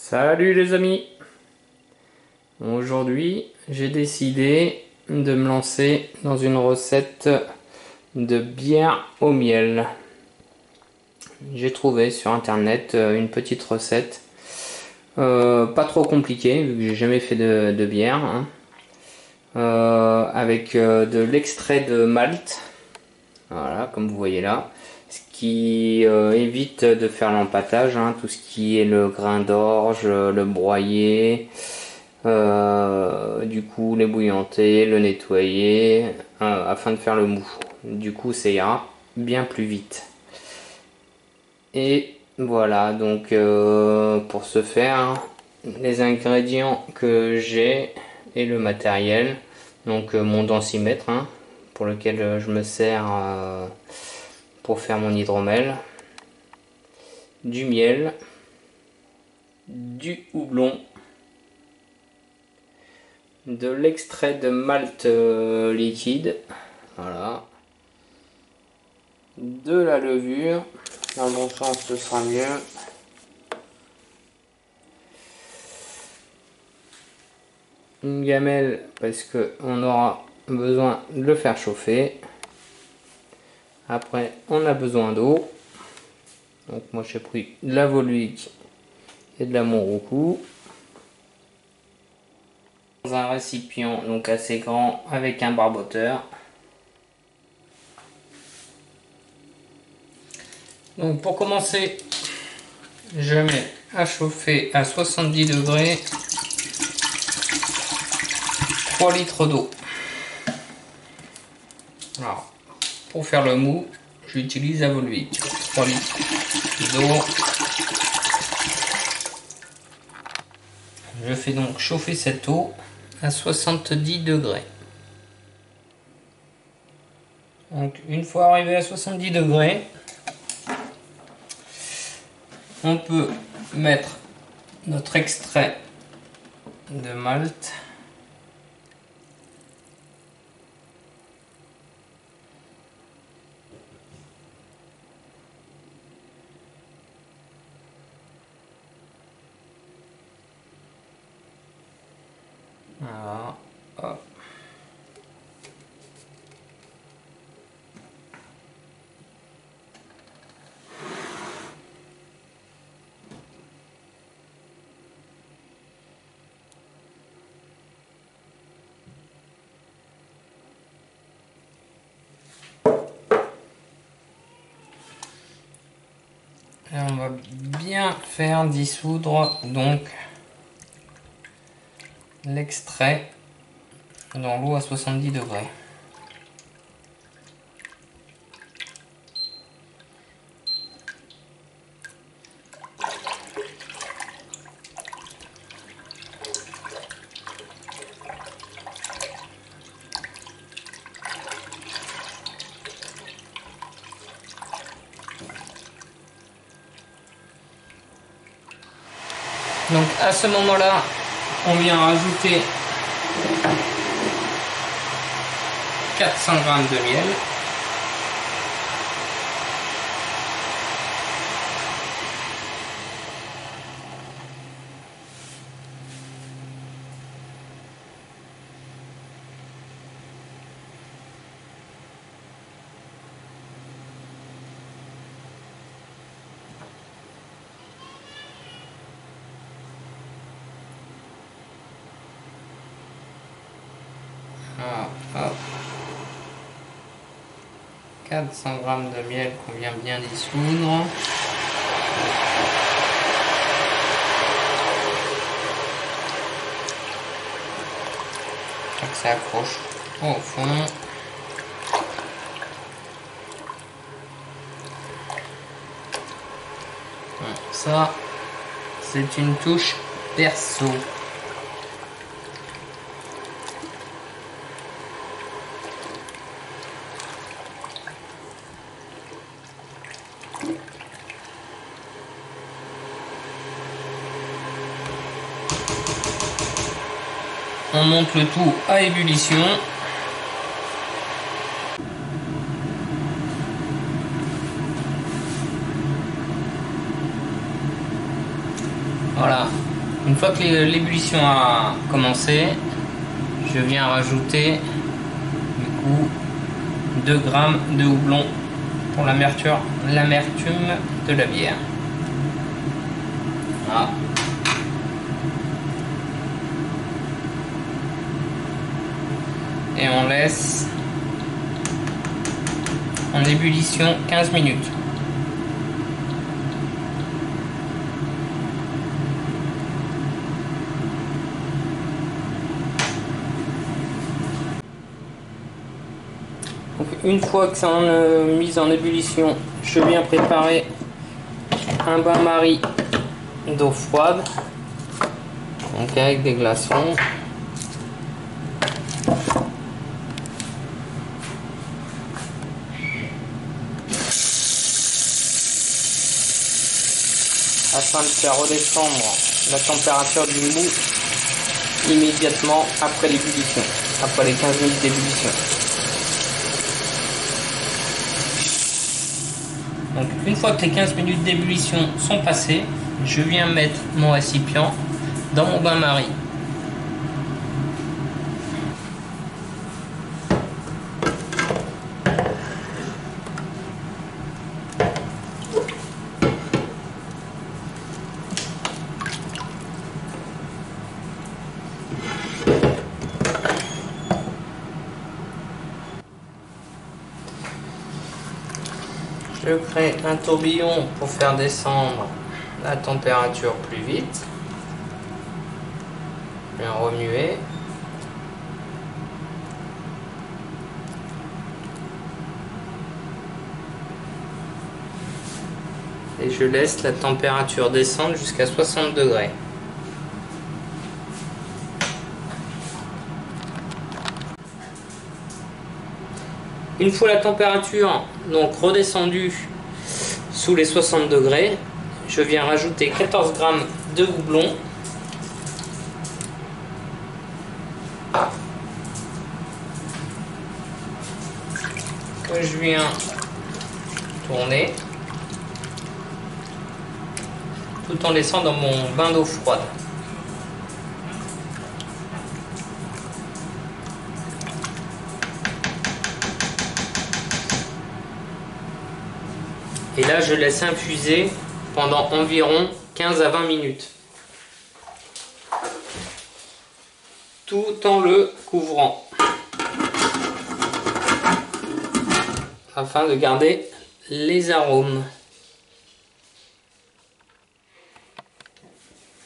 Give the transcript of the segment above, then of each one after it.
Salut les amis! Aujourd'hui, j'ai décidé de me lancer dans une recette de bière au miel. J'ai trouvé sur internet une petite recette, pas trop compliquée vu que j'ai jamais fait de bière, hein. Avec de l'extrait de malt, voilà, comme vous voyez là, ce qui évite de faire l'empâtage, hein, tout ce qui est le grain d'orge, le broyer, du coup les bouillanter, le nettoyer, afin de faire le mou. Du coup ça ira bien plus vite. Et voilà, donc pour ce faire, les ingrédients que j'ai et le matériel, donc mon densimètre, hein, pour lequel je me sers pour faire mon hydromel, du miel, du houblon, de l'extrait de malt liquide, voilà, de la levure, dans le bon sens ce sera mieux, une gamelle parce que on aura besoin de le faire chauffer. Après on a besoin d'eau, donc moi j'ai pris de la Volvic et de la Monroucou. Dans un récipient donc assez grand avec un barboteur. Donc pour commencer, je mets à chauffer à 70 degrés 3 litres d'eau. Alors, pour faire le mou, j'utilise la Volvic. 3 litres d'eau. Je fais donc chauffer cette eau à 70 degrés. Donc une fois arrivé à 70 degrés, on peut mettre notre extrait de malt. Voilà. Hop. Et on va bien faire dissoudre donc l'extrait dans l'eau à 70 degrés. Donc à ce moment-là, on vient rajouter 400 g de miel. Voilà, hop. 400 g de miel qu'on vient bien dissoudre. Donc ça accroche au fond. Ça, c'est une touche perso. On monte le tout à ébullition. Voilà, Une fois que l'ébullition a commencé, je viens rajouter du coup 2 grammes de houblon pour l'amertume de la bière. Voilà. Et on laisse en ébullition 15 minutes. Donc, une fois que c'est mis en ébullition, je viens préparer un bain-marie d'eau froide, donc avec des glaçons. Afin de faire redescendre la température du mou immédiatement après l'ébullition, après les 15 minutes d'ébullition. Donc une fois que les 15 minutes d'ébullition sont passées, je viens mettre mon récipient dans mon bain-marie. Je crée un tourbillon pour faire descendre la température plus vite. Je viens remuer. Et je laisse la température descendre jusqu'à 60 degrés. Une fois la température donc redescendue sous les 60 degrés, je viens rajouter 14 g de houblon. Que je viens tourner tout en laissant dans mon bain d'eau froide. Et là, je laisse infuser pendant environ 15 à 20 minutes. Tout en le couvrant. Afin de garder les arômes.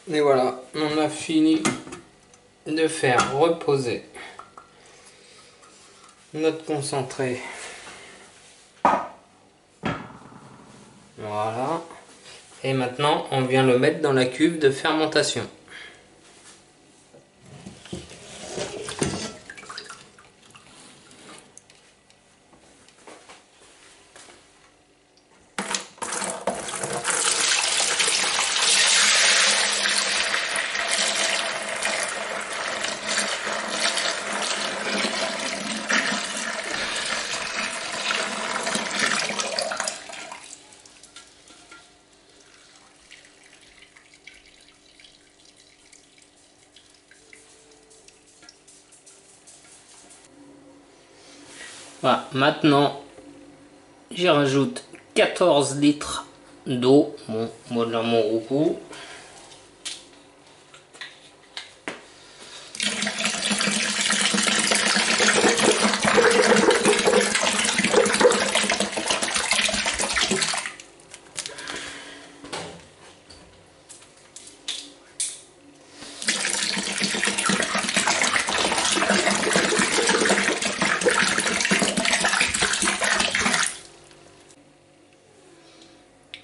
Et voilà, on a fini de faire reposer notre concentré. Voilà. Et maintenant, on vient le mettre dans la cuve de fermentation. Voilà, maintenant j'y rajoute 14 litres d'eau, bon, moi dans mon roucou.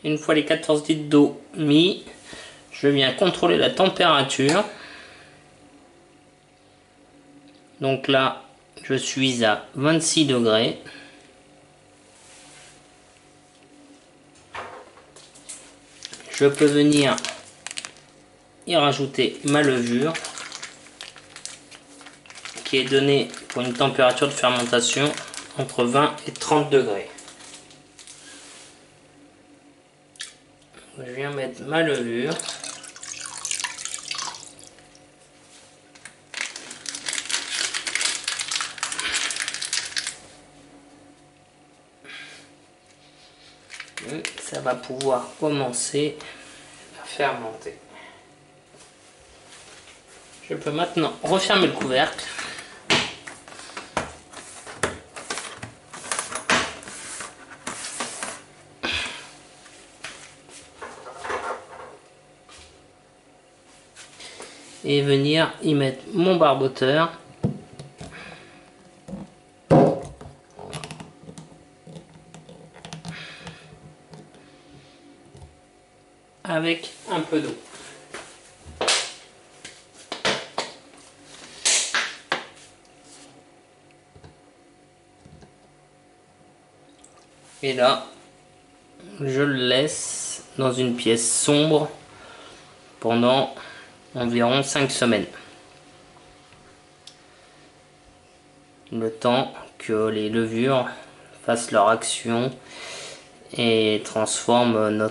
Une fois les 14 litres d'eau mis, je viens contrôler la température. Donc là, je suis à 26 degrés. Je peux venir y rajouter ma levure qui est donnée pour une température de fermentation entre 20 et 30 degrés. Je viens mettre ma levure. ça va pouvoir commencer à fermenter. Je peux maintenant refermer le couvercle. Et venir y mettre mon barboteur. Avec un peu d'eau. Et là, je le laisse dans une pièce sombre pendant environ 5 semaines. Le temps que les levures fassent leur action et transforment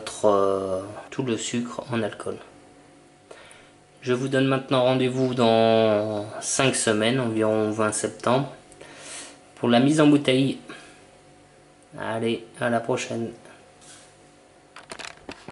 tout le sucre en alcool. Je vous donne maintenant rendez-vous dans 5 semaines, environ 20 septembre, pour la mise en bouteille. Allez, à la prochaine.